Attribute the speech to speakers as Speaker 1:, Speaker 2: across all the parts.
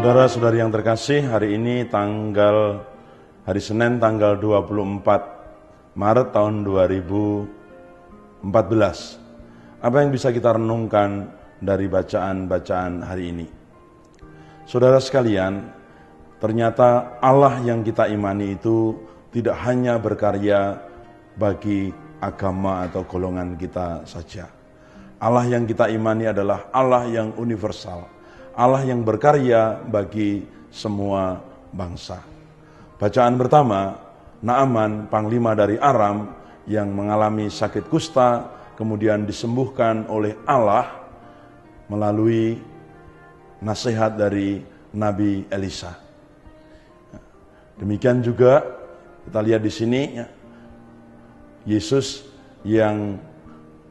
Speaker 1: Saudara-saudari yang terkasih, hari ini hari Senin tanggal 24 Maret tahun 2014. Apa yang bisa kita renungkan dari bacaan-bacaan hari ini? Saudara sekalian, ternyata Allah yang kita imani itu tidak hanya berkarya bagi agama atau golongan kita saja. Allah yang kita imani adalah Allah yang universal, Allah yang berkarya bagi semua bangsa. Bacaan pertama, Naaman, panglima dari Aram yang mengalami sakit kusta, kemudian disembuhkan oleh Allah melalui nasihat dari Nabi Elisa. Demikian juga kita lihat di sini, Yesus yang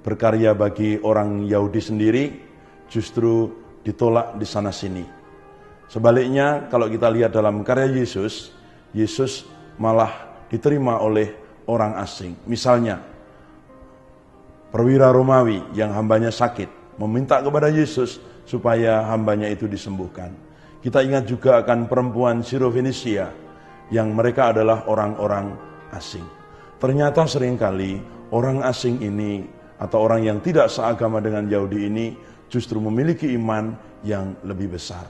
Speaker 1: berkarya bagi orang Yahudi sendiri justru ditolak di sana-sini. Sebaliknya, kalau kita lihat dalam karya Yesus, Yesus malah diterima oleh orang asing. Misalnya, perwira Romawi yang hambanya sakit, meminta kepada Yesus supaya hambanya itu disembuhkan. Kita ingat juga akan perempuan Sirofenisia, yang mereka adalah orang-orang asing. Ternyata seringkali orang asing ini, atau orang yang tidak seagama dengan Yahudi ini, justru memiliki iman yang lebih besar.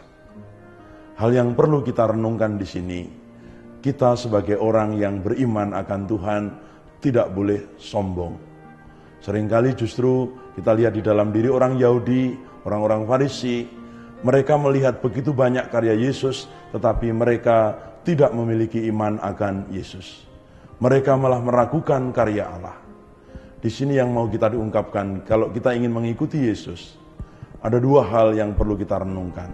Speaker 1: Hal yang perlu kita renungkan di sini, kita sebagai orang yang beriman akan Tuhan tidak boleh sombong. Seringkali justru kita lihat di dalam diri orang Yahudi, orang-orang Farisi, mereka melihat begitu banyak karya Yesus, tetapi mereka tidak memiliki iman akan Yesus. Mereka malah meragukan karya Allah. Di sini yang mau kita diungkapkan, kalau kita ingin mengikuti Yesus, ada dua hal yang perlu kita renungkan.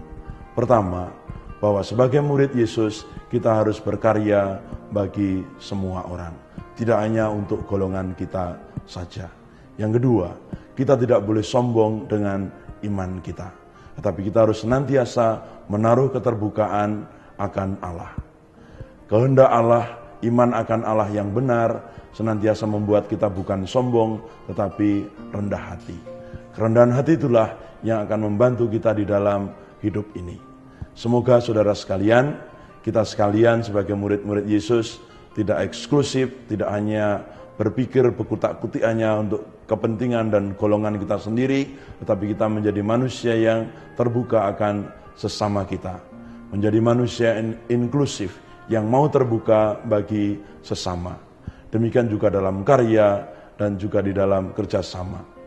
Speaker 1: Pertama, bahwa sebagai murid Yesus, kita harus berkarya bagi semua orang, tidak hanya untuk golongan kita saja. Yang kedua, kita tidak boleh sombong dengan iman kita, tetapi kita harus senantiasa menaruh keterbukaan akan Allah. Kehendak Allah, iman akan Allah yang benar, senantiasa membuat kita bukan sombong, tetapi rendah hati. Kerendahan hati itulah yang akan membantu kita di dalam hidup ini. Semoga saudara sekalian, kita sekalian sebagai murid-murid Yesus tidak eksklusif, tidak hanya berpikir berkutak-kutik hanya untuk kepentingan dan golongan kita sendiri, tetapi kita menjadi manusia yang terbuka akan sesama kita. Menjadi manusia inklusif yang mau terbuka bagi sesama. Demikian juga dalam karya dan juga di dalam kerjasama.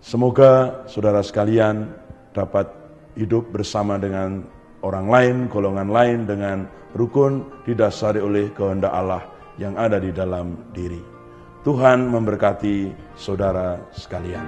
Speaker 1: Semoga saudara sekalian dapat hidup bersama dengan orang lain, golongan lain dengan rukun didasari oleh kehendak Allah yang ada di dalam diri. Tuhan memberkati saudara sekalian.